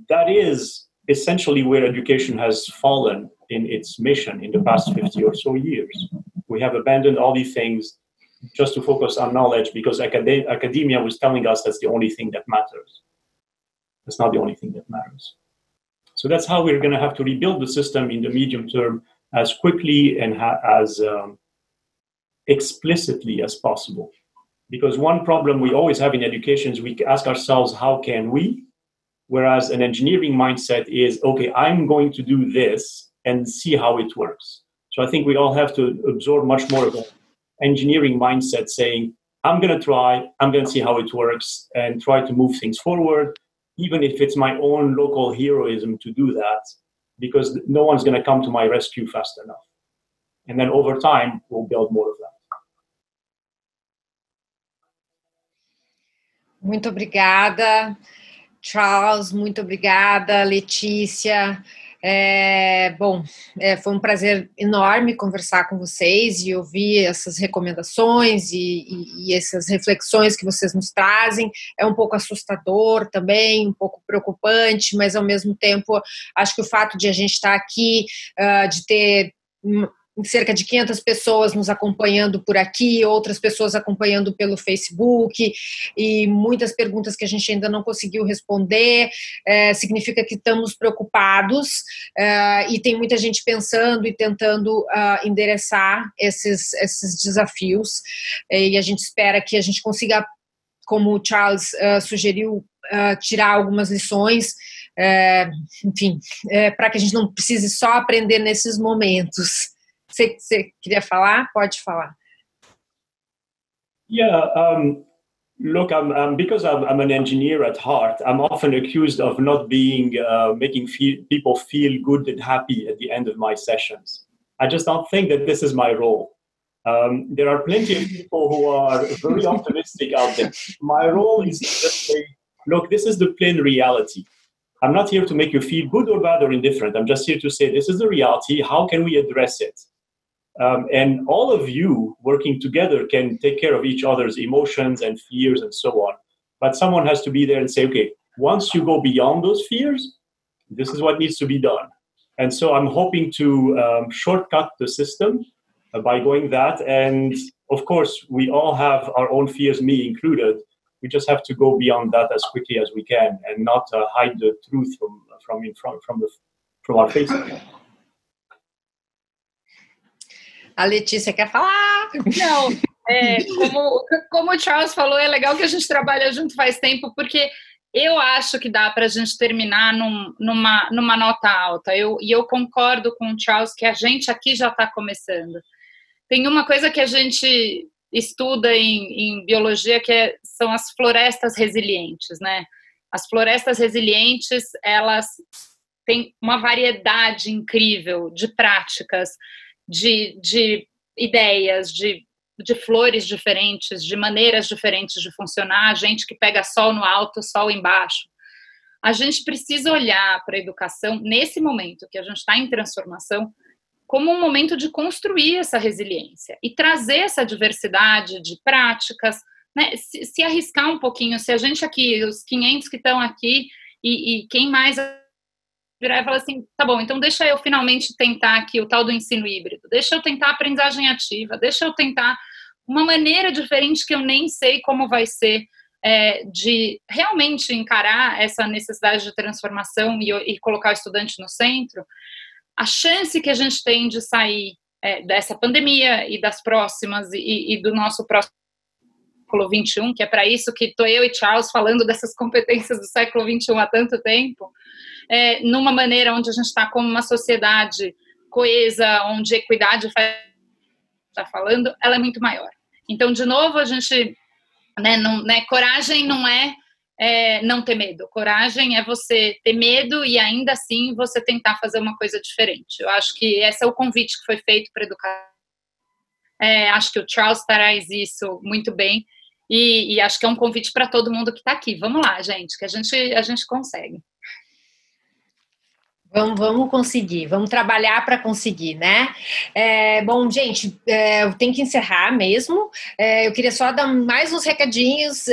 That is essentially where education has fallen in its mission in the past 50 or so years. We have abandoned all these things just to focus on knowledge because academia was telling us that's the only thing that matters. That's not the only thing that matters. So that's how we're going to have to rebuild the system in the medium term as quickly and as explicitly as possible. Because one problem we always have in education is we ask ourselves, how can we? Whereas an engineering mindset is, okay, I'm going to do this and see how it works. So I think we all have to absorb much more of an engineering mindset saying, I'm going to try, I'm going to see how it works and try to move things forward, even if it's my own local heroism to do that, because no one's going to come to my rescue fast enough. And then over time, we'll build more of that. Muito obrigada, Charles, muito obrigada, Letícia. Foi um prazer enorme conversar com vocês e ouvir essas recomendações e essas reflexões que vocês nos trazem. É um pouco assustador também, um pouco preocupante, mas ao mesmo tempo acho que o fato de a gente estar aqui, de ter cerca de 500 pessoas nos acompanhando por aqui, outras pessoas acompanhando pelo Facebook e muitas perguntas que a gente ainda não conseguiu responder, significa que estamos preocupados e tem muita gente pensando e tentando endereçar esses desafios e a gente espera que a gente consiga, como o Charles sugeriu, tirar algumas lições, enfim, para que a gente não precise só aprender nesses momentos. Você queria falar? Pode falar. Yeah, look, because I'm an engineer at heart, I'm often accused of not being making people feel good and happy at the end of my sessions. I just don't think that this is my role. There are plenty of people who are very optimistic out there. My role is to just say, look, this is the plain reality. I'm not here to make you feel good or bad or indifferent. I'm just here to say, this is the reality. How can we address it? And all of you working together can take care of each other's emotions and fears and so on. But someone has to be there and say, okay, once you go beyond those fears, this is what needs to be done. And so I'm hoping to shortcut the system by going that. And of course, we all have our own fears, me included. We just have to go beyond that as quickly as we can and not hide the truth from our faces. A Letícia quer falar? Não, como o Charles falou, é legal que a gente trabalha junto faz tempo, porque eu acho que dá para a gente terminar numa nota alta. E eu concordo com o Charles que a gente aqui já está começando. Tem uma coisa que a gente estuda em biologia que são as florestas resilientes, né? As florestas resilientes, elas têm uma variedade incrível de práticas, de ideias, de flores diferentes, de maneiras diferentes de funcionar, gente que pega sol no alto, sol embaixo. A gente precisa olhar para a educação, nesse momento que a gente está em transformação, como um momento de construir essa resiliência e trazer essa diversidade de práticas, né? Se arriscar um pouquinho, se a gente aqui, os 500 que estão aqui e quem mais virar e falar assim, tá bom, então deixa eu finalmente tentar aqui o tal do ensino híbrido, deixa eu tentar a aprendizagem ativa, deixa eu tentar uma maneira diferente que eu nem sei como vai ser, de realmente encarar essa necessidade de transformação e colocar o estudante no centro. A chance que a gente tem de sair dessa pandemia e das próximas e do nosso próximo século XXI, que é para isso que estou eu e Charles falando dessas competências do século XXI há tanto tempo, numa maneira onde a gente está como uma sociedade coesa, onde equidade está falando, ela é muito maior. Então, de novo, a gente, né, coragem não é não ter medo. Coragem é você ter medo e ainda assim você tentar fazer uma coisa diferente. Eu acho que esse é o convite que foi feito para a educação. Acho que o Charles traz isso muito bem e acho que é um convite para todo mundo que está aqui. Vamos lá, gente, que a gente consegue. Vamos conseguir, vamos trabalhar para conseguir, né? Bom, gente, eu tenho que encerrar mesmo. Eu queria só dar mais uns recadinhos.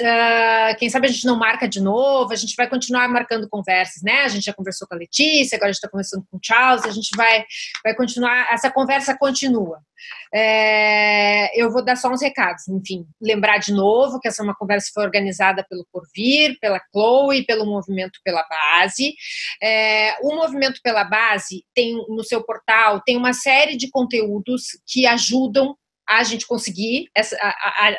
Quem sabe a gente não marca de novo, a gente vai continuar marcando conversas, né? A gente já conversou com a Letícia, agora a gente está conversando com o Charles, a gente vai continuar, essa conversa continua. Eu vou dar só uns recados, enfim, lembrar de novo que essa é uma conversa que foi organizada pelo Porvir, pela Chloe, pelo Movimento pela Base. O Movimento pela Base tem no seu portal, tem uma série de conteúdos que ajudam a gente conseguir,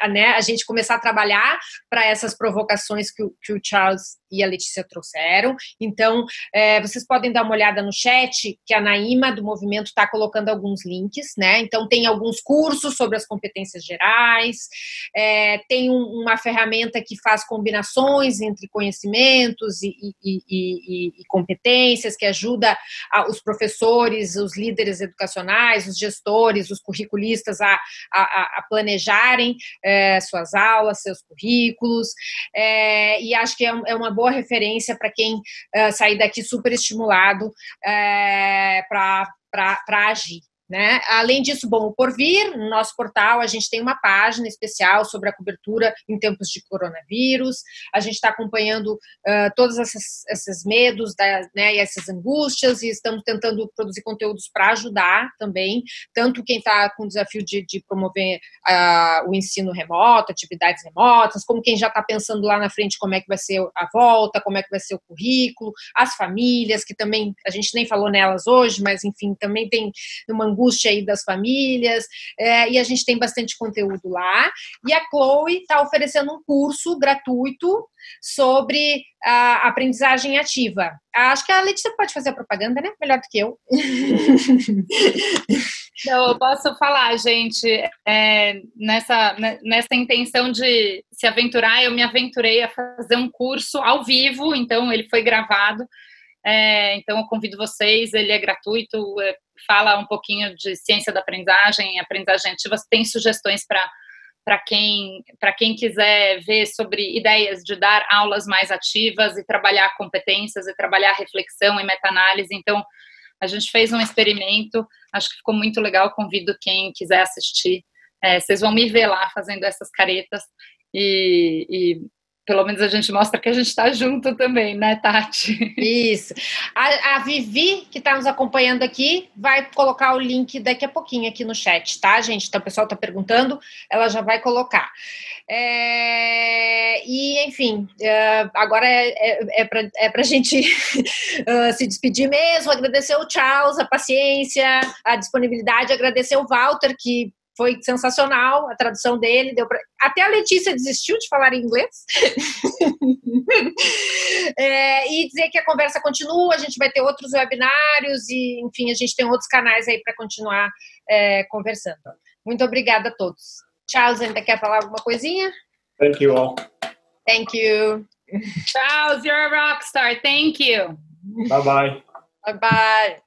né, a gente começar a trabalhar para essas provocações que o Charles e a Letícia trouxeram. Então, vocês podem dar uma olhada no chat, que a Naíma do Movimento está colocando alguns links, né? Então, tem alguns cursos sobre as competências gerais, tem uma ferramenta que faz combinações entre conhecimentos e competências, que ajuda os professores, os líderes educacionais, os gestores, os curriculistas a planejarem suas aulas, seus currículos, e acho que é uma boa referência para quem sair daqui super estimulado para agir. Né? Além disso, bom, o Porvir, no nosso portal, a gente tem uma página especial sobre a cobertura em tempos de coronavírus, a gente está acompanhando todos esses medos, né, e essas angústias, e estamos tentando produzir conteúdos para ajudar também, tanto quem está com o desafio de promover o ensino remoto, atividades remotas, como quem já está pensando lá na frente como é que vai ser a volta, como é que vai ser o currículo, as famílias, que também, a gente nem falou nelas hoje, mas enfim, também tem uma angústia aí das famílias, e a gente tem bastante conteúdo lá, e a Chloe está oferecendo um curso gratuito sobre a aprendizagem ativa. Acho que a Letícia pode fazer a propaganda, né? Melhor do que eu. Então, eu posso falar, gente, nessa intenção de se aventurar, eu me aventurei a fazer um curso ao vivo, então ele foi gravado, então eu convido vocês, ele é gratuito, fala um pouquinho de ciência da aprendizagem ativa, tem sugestões para quem quiser ver sobre ideias de dar aulas mais ativas e trabalhar competências e trabalhar reflexão e meta-análise. Então, a gente fez um experimento, acho que ficou muito legal, convido quem quiser assistir. Vocês vão me ver lá fazendo essas caretas e pelo menos a gente mostra que a gente está junto também, né, Tati? Isso. A Vivi, que está nos acompanhando aqui, vai colocar o link daqui a pouquinho aqui no chat, tá, gente? Então, o pessoal está perguntando, ela já vai colocar. E, enfim, agora é para a gente se despedir mesmo, agradecer o Charles, a paciência, a disponibilidade, agradecer o Walter, que foi sensacional, a tradução dele, até a Letícia desistiu de falar inglês. E dizer que a conversa continua, a gente vai ter outros webinários e, enfim, a gente tem outros canais aí para continuar conversando. Muito obrigada a todos. Charles, ainda quer falar alguma coisinha? Thank you all. Thank you. Charles, you're a rock star. Thank you. Bye-bye. Bye-bye.